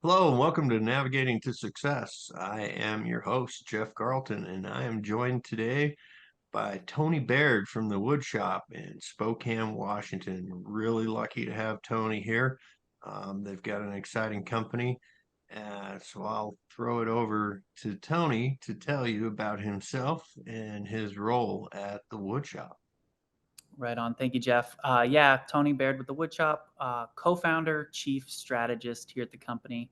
Hello and welcome to Navigating to Success. I am your host, Jeff Carlton, and I am joined today by Tony Baird from the Woodshop in Spokane, Washington. Really lucky to have Tony here. They've got an exciting company, so I'll throw it over to Tony to tell you about himself and his role at the Woodshop. Right on. Thank you, Jeff. Yeah, Tony Baird with the Woodshop, co-founder, chief strategist here at the company.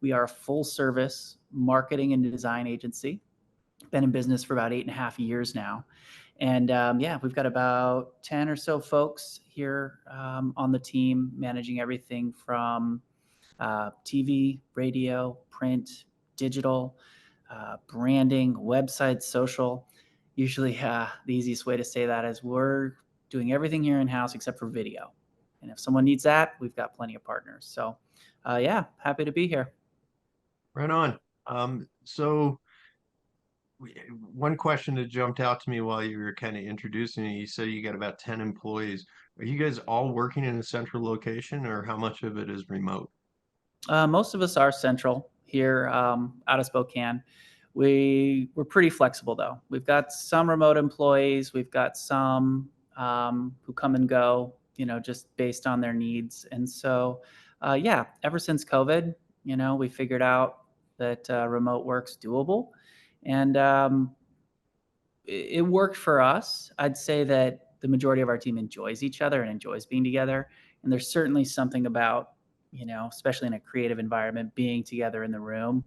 We are a full-service marketing and design agency. Been in business for about 8.5 years now. And yeah, we've got about 10 or so folks here on the team managing everything from TV, radio, print, digital, branding, websites, social. Usually, the easiest way to say that is we're doing everything here in house except for video. And if someone needs that, we've got plenty of partners. So, yeah, happy to be here. Right on. So one question that jumped out to me while you were kind of introducing me, you said you got about 10 employees. Are you guys all working in a central location, or how much of it is remote? Most of us are central here out of Spokane. We're pretty flexible though. We've got some remote employees. We've got some who come and go, just based on their needs. And so, yeah, ever since COVID, we figured out that remote work's doable, and it worked for us. I'd say that the majority of our team enjoys each other and enjoys being together. And there's certainly something about, especially in a creative environment, being together in the room.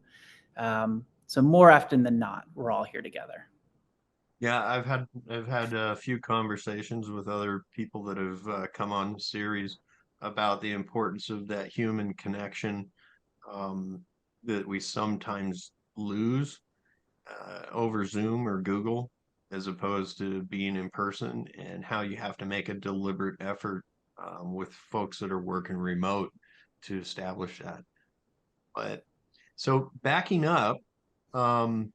So more often than not, we're all here together. Yeah, I've had a few conversations with other people that have come on the series about the importance of that human connection um, that we sometimes lose over Zoom or Google, as opposed to being in person, and how you have to make a deliberate effort with folks that are working remote to establish that. But so backing up, um,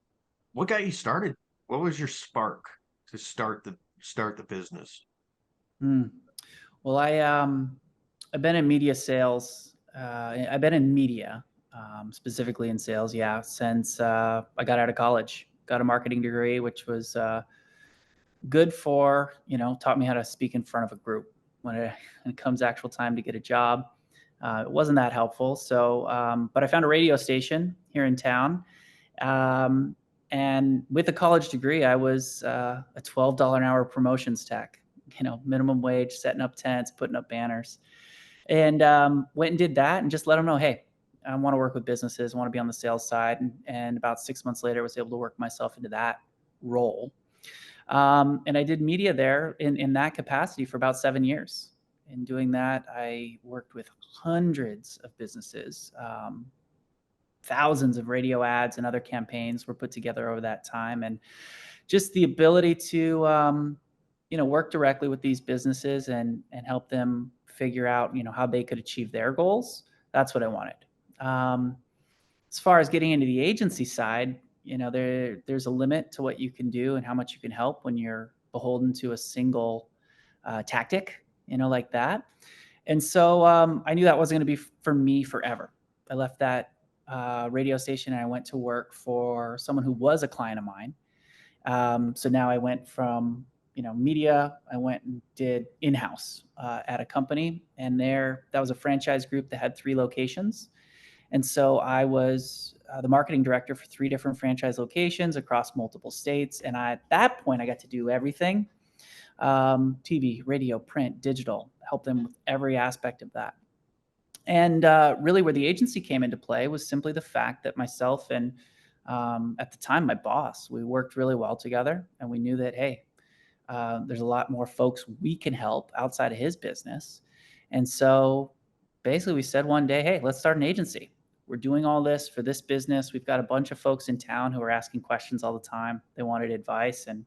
what got you started? What was your spark to start the business? Hmm. Well, I've been in media sales. I've been in media, specifically in sales, yeah, since I got out of college. Got a marketing degree, which was good for, taught me how to speak in front of a group when it comes actual time to get a job. It wasn't that helpful. So, but I found a radio station here in town. Um, and with a college degree, I was a $12 an hour promotions tech, minimum wage, setting up tents, putting up banners, and went and did that and just let them know, hey, I want to work with businesses, I want to be on the sales side. And about 6 months later, I was able to work myself into that role. And I did media there in that capacity for about 7 years. In doing that, I worked with hundreds of businesses. Thousands of radio ads and other campaigns were put together over that time. And just the ability to, work directly with these businesses and help them figure out, how they could achieve their goals. That's what I wanted. Um, as far as getting into the agency side, there's a limit to what you can do and how much you can help when you're beholden to a single tactic, like that. And so I knew that wasn't going to be for me forever. I left that radio station and I went to work for someone who was a client of mine. So now I went from media. I went and did in-house at a company, and that was a franchise group that had 3 locations. And so I was the marketing director for 3 different franchise locations across multiple states. And at that point, I got to do everything: TV, radio, print, digital, help them with every aspect of that. And really, where the agency came into play was simply the fact that myself and at the time, my boss, we worked really well together. And we knew that, hey, there's a lot more folks we can help outside of his business. And so basically, we said one day, hey, let's start an agency. We're doing all this for this business. We've got a bunch of folks in town who are asking questions all the time. They wanted advice. And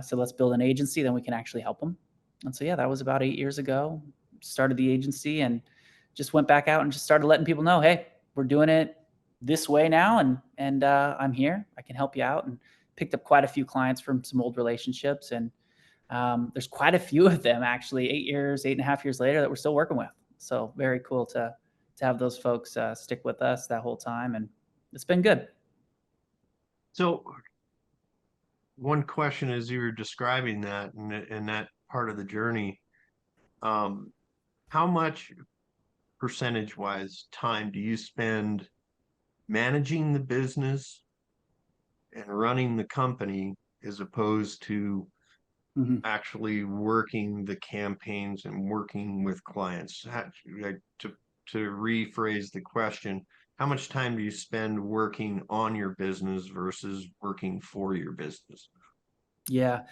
so let's build an agency, then we can actually help them. And so, yeah, that was about 8 years ago. Started the agency and just went back out and just started letting people know, hey, we're doing it this way now. And I'm here. I can help you out. And picked up quite a few clients from some old relationships. And there's quite a few of them actually 8 years, 8.5 years later that we're still working with. So very cool to have those folks stick with us that whole time, and it's been good. So one question as you were describing that and that part of the journey, um, how much percentage wise time do you spend managing the business and running the company as opposed to Mhm. actually working the campaigns and working with clients? To rephrase the question, how much time do you spend working on your business versus working for your business? Yeah,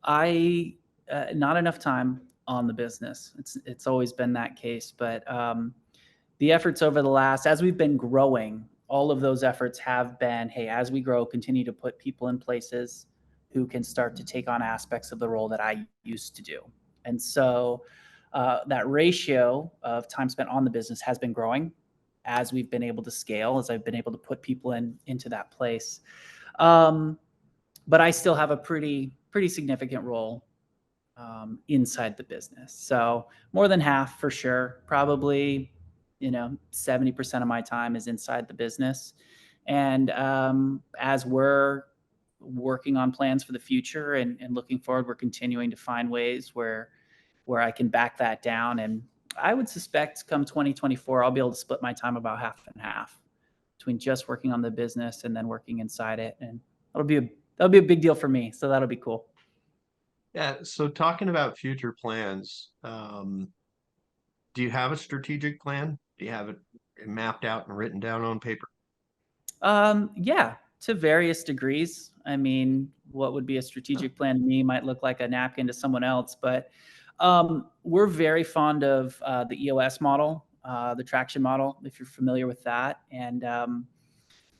I not enough time on the business. It's always been that case, but the efforts over the last, as we've been growing, all of those efforts have been, hey, as we grow, continue to put people in places who can start to take on aspects of the role that I used to do. And so that ratio of time spent on the business has been growing as we've been able to scale, as I've been able to put people into that place. Um, but I still have a pretty significant role inside the business. So more than half for sure, probably 70% of my time is inside the business. And as we're working on plans for the future and looking forward, we're continuing to find ways where I can back that down. And I would suspect come 2024, I'll be able to split my time about half and half between just working on the business and then working inside it. And that'll be a that'll be a big deal for me. So that'll be cool. Yeah, so talking about future plans, do you have a strategic plan? Do you have it mapped out and written down on paper? Yeah, to various degrees. I mean, what would be a strategic plan to me might look like a napkin to someone else, but we're very fond of the EOS model, the traction model, if you're familiar with that. And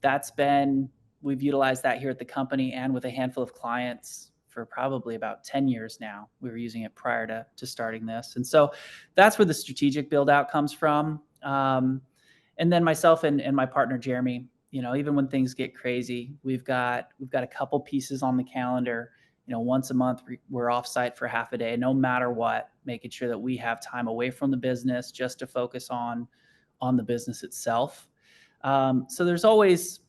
that's been, we've utilized that here at the company and with a handful of clients for probably about 10 years now. We were using it prior to starting this. And so that's where the strategic build out comes from. And then myself and my partner, Jeremy, even when things get crazy, we've got a couple pieces on the calendar. Once a month we're off site for half a day, no matter what, making sure that we have time away from the business just to focus on the business itself. So there's always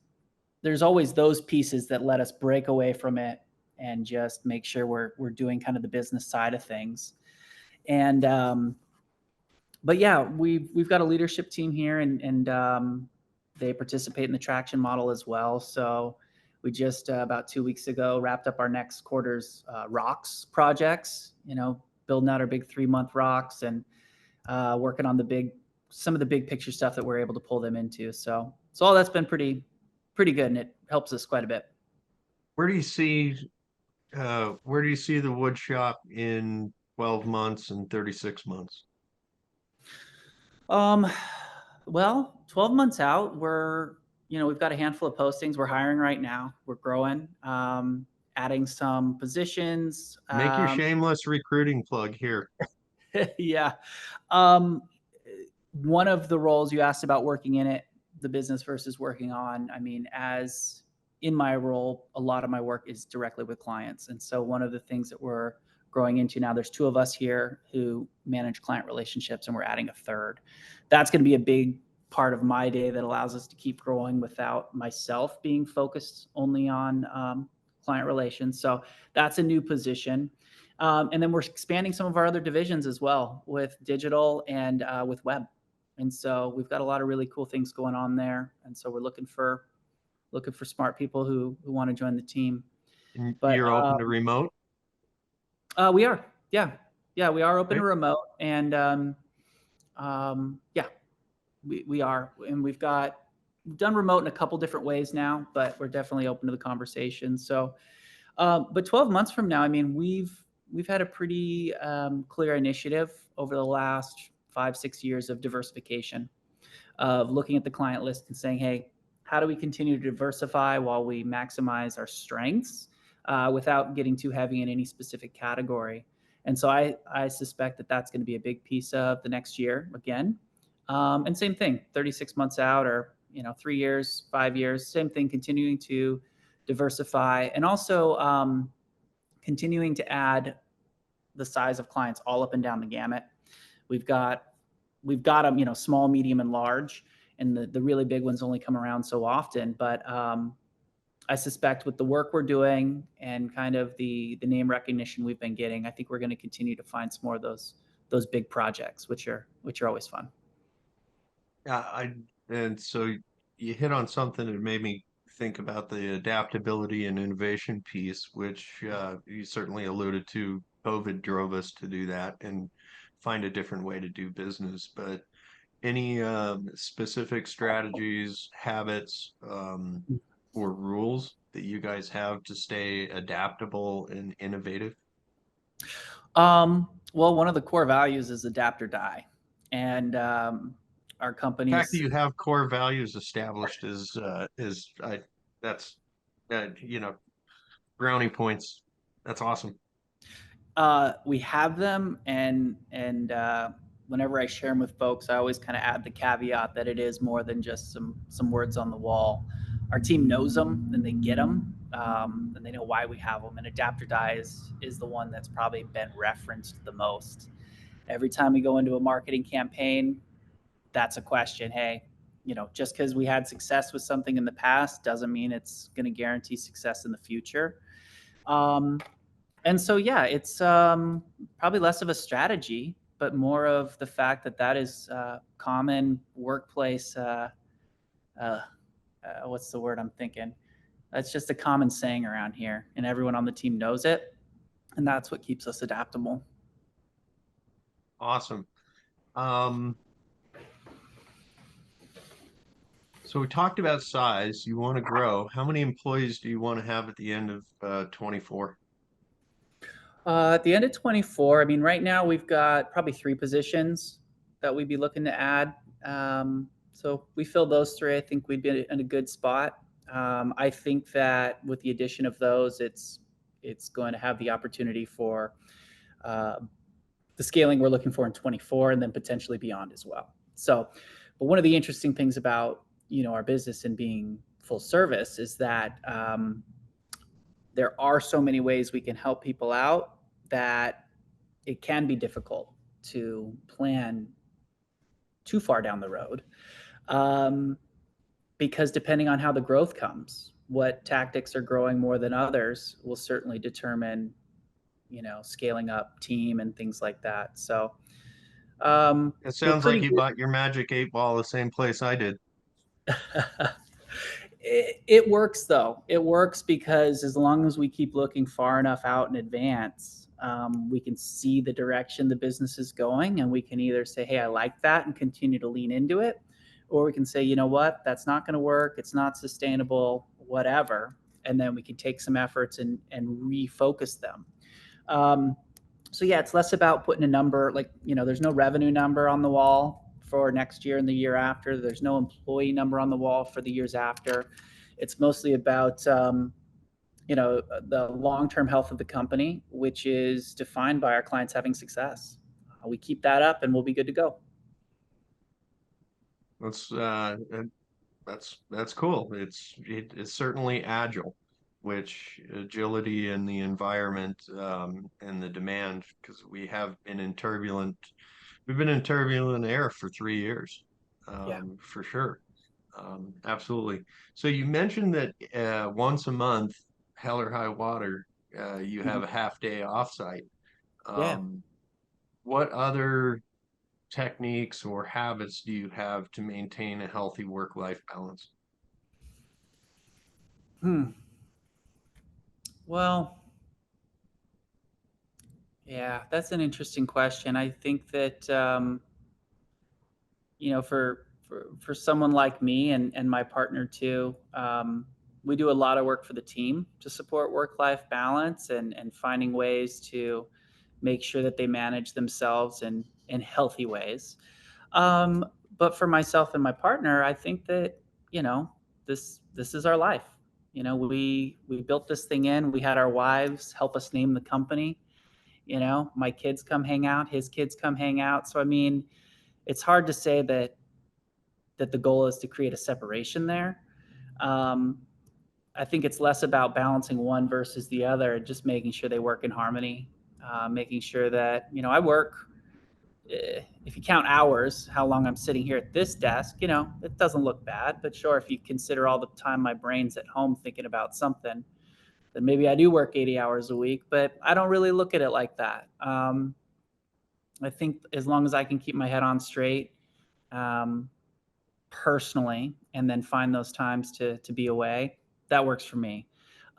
those pieces that let us break away from it and just make sure we're doing kind of the business side of things. And but yeah, we've got a leadership team here, and they participate in the traction model as well. So we just about 2 weeks ago wrapped up our next quarter's rocks projects. Building out our big 3-month rocks and working on some of the big picture stuff that we're able to pull them into. So all that's been pretty good, and it helps us quite a bit. Where do you see where do you see the wood shop in 12 months and 36 months? Um, well, 12 months out, we've got a handful of postings. We're hiring right now. We're growing, adding some positions. Make your shameless recruiting plug here. Yeah. Um, One of the roles you asked about working in it, the business versus working on, I mean, as in my role, a lot of my work is directly with clients. And so one of the things that we're growing into now, there's 2 of us here who manage client relationships, and we're adding a third. That's going to be a big part of my day that allows us to keep growing without myself being focused only on client relations. So that's a new position. And then we're expanding some of our other divisions as well with digital and with web. And so we've got a lot of really cool things going on there. And so we're looking for smart people who want to join the team. And But you're open to remote? we are, yeah, we are open to Right? remote, and yeah, we are, and we've done remote in a couple different ways now, but we're definitely open to the conversation. So, but 12 months from now, I mean, we've had a pretty clear initiative over the last 5-6 years of diversification, of looking at the client list and saying, hey, how do we continue to diversify while we maximize our strengths without getting too heavy in any specific category? And so I suspect that that's going to be a big piece of the next year again. And same thing, 36 months out, or 3 years, 5 years, same thing, continuing to diversify, and also continuing to add the size of clients all up and down the gamut. We've got we've got them, small, medium, and large, and the really big ones only come around so often. But I suspect with the work we're doing and kind of the name recognition we've been getting, I think we're going to continue to find some more of those big projects, which are always fun. Yeah, and so you hit on something that made me think about the adaptability and innovation piece, which you certainly alluded to. COVID drove us to do that and find a different way to do business. But any specific strategies, habits, or rules that you guys have to stay adaptable and innovative? Well, one of the core values is adapt or die, and our The fact that companies. you have core values established is I that's you know, brownie points. That's awesome. We have them, and whenever I share them with folks, I always kind of add the caveat that it is more than just some words on the wall. Our team knows them and they get them, and they know why we have them. And adapt or die is the one that's probably been referenced the most. Every time we go into a marketing campaign, that's a question. Hey, just because we had success with something in the past doesn't mean it's going to guarantee success in the future. Um, and so, yeah, it's probably less of a strategy, but more of the fact that that is common workplace. Uh, what's the word I'm thinking? That's just a common saying around here, and everyone on the team knows it. And that's what keeps us adaptable. Awesome. Um, so we talked about size. You want to grow. How many employees do you want to have at the end of 24? At the end of 24, I mean, right now we've got probably 3 positions that we'd be looking to add. So we fill those 3. I think we'd be in a good spot. I think that with the addition of those, it's going to have the opportunity for uh, the scaling we're looking for in 24 and then potentially beyond as well. So, but one of the interesting things about our business and being full service is that there are so many ways we can help people out that it can be difficult to plan too far down the road, um, because depending on how the growth comes, what tactics are growing more than others will certainly determine scaling up team and things like that. So It we're sounds like pretty you good. bought your Magic 8 Ball the same place I did. It works though. It works because as long as we keep looking far enough out in advance, we can see the direction the business is going, and we can either say, "Hey, I like that," and continue to lean into it, or we can say, "You know what? That's not going to work. It's not sustainable. Whatever." And then we can take some efforts and refocus them. Um, so yeah, it's less about putting a number, like, there's no revenue number on the wall for next year and the year after. There's no employee number on the wall for the years after. It's mostly about the long-term health of the company, which is defined by our clients having success. We keep that up and we'll be good to go. That's that's cool. It's certainly agile, which agility in the environment and the demand, because we've been in turbulent air for 3 years, Yeah. for sure. Absolutely. So you mentioned that once a month, hell or high water, you Mhm. have a half day offsite. Yeah. Um, what other techniques or habits do you have to maintain a healthy work-life balance? Hmm. Well, yeah, that's an interesting question. I think that for someone like me and my partner too, we do a lot of work for the team to support work-life balance and finding ways to make sure that they manage themselves in healthy ways. Um, but for myself and my partner, I think that this is our life. We built this thing in. We had our wives help us name the company. My kids come hang out, his kids come hang out. So I mean, it's hard to say that the goal is to create a separation there. Um, I think it's less about balancing one versus the other, just making sure they work in harmony, making sure that I work if you count hours, how long I'm sitting here at this desk, it doesn't look bad. But sure, if you consider all the time my brain's at home thinking about something, then maybe I do work 80 hours a week. But I don't really look at it like that. I think as long as I can keep my head on straight, um, personally, and then find those times to be away, that works for me.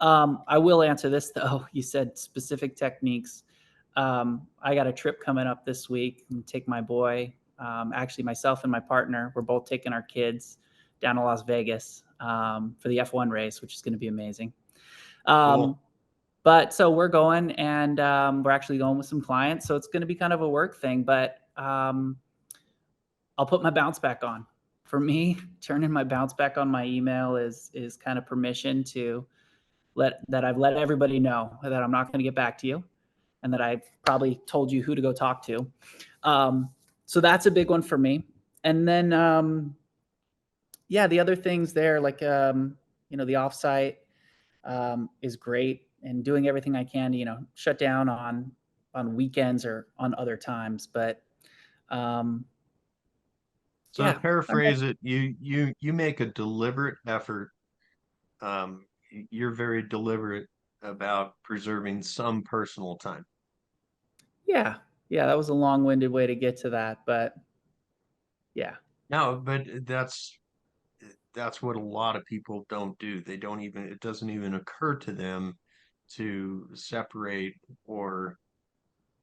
I will answer this though. You said specific techniques. I got a trip coming up this week and take my boy. Actually, myself and my partner, we're both taking our kids down to Las Vegas for the F1 race, which is going to be amazing. Um, Cool. but so we're going, and we're actually going with some clients. So it's going to be kind of a work thing, but I'll put my bounce back on. For me, turning my bounce back on my email is kind of permission to I've let everybody know that I'm not going to get back to you, and that I've probably told you who to go talk to. So that's a big one for me. And then yeah, the other things there, like the offsite is great, and doing everything I can to shut down on weekends or on other times. But um, So to yeah, paraphrase it, you make a deliberate effort. You're very deliberate about preserving some personal time. yeah, yeah. That was a long-winded way to get to that, but yeah, No, but that's what a lot of people don't do. They don't even, it doesn't even occur to them to separate or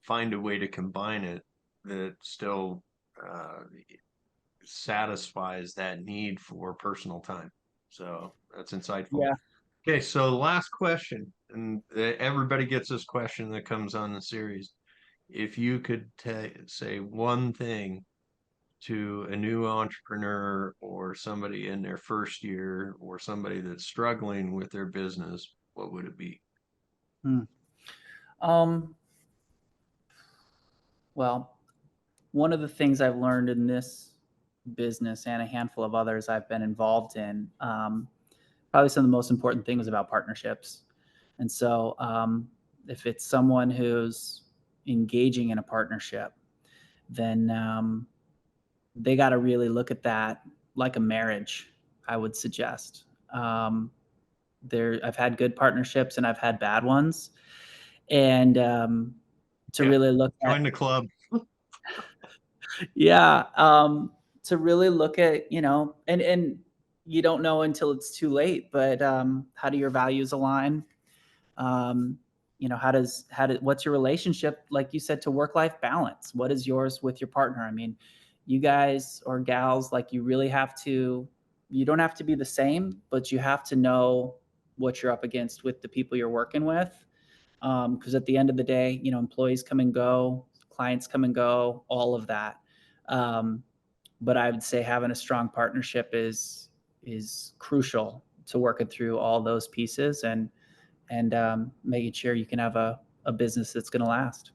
find a way to combine it that still uh, satisfies that need for personal time. So that's insightful. yeah. Okay, so last question, and everybody gets this question that comes on the series. If you could say one thing to a new entrepreneur or somebody in their first year or somebody that's struggling with their business, what would it be? Hmm. Um, well, one of the things I've learned in this business and a handful of others I've been involved in, probably some of the most important things about partnerships. And so, if it's someone who's engaging in a partnership, then they got to really look at that like a marriage, I would suggest. Um, I've had good partnerships and I've had bad ones, and to Yeah, really look join at the club. yeah, to really look at, and you don't know until it's too late, but how do your values align? Um, what's your relationship, like you said, to work life balance? What is yours with your partner? I mean, you guys or gals, like you don't have to be the same, but you have to know what you're up against with the people you're working with. Because at the end of the day, employees come and go, clients come and go, all of that. Um, but I would say having a strong partnership is crucial to working through all those pieces, and making sure you can have a business that's going to last.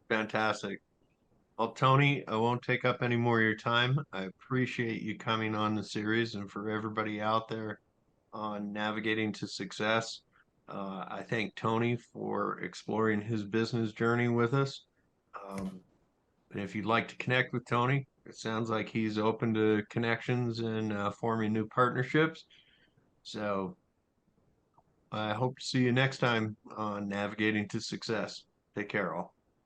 Fantastic. Well, Tony, I won't take up any more of your time. I appreciate you coming on the series, and for everybody out there on navigating to success, I thank Tony for exploring his business journey with us. Um, and if you'd like to connect with Tony, it sounds like he's open to connections and forming new partnerships. So I hope to see you next time on Navigating to Success. Take care, all.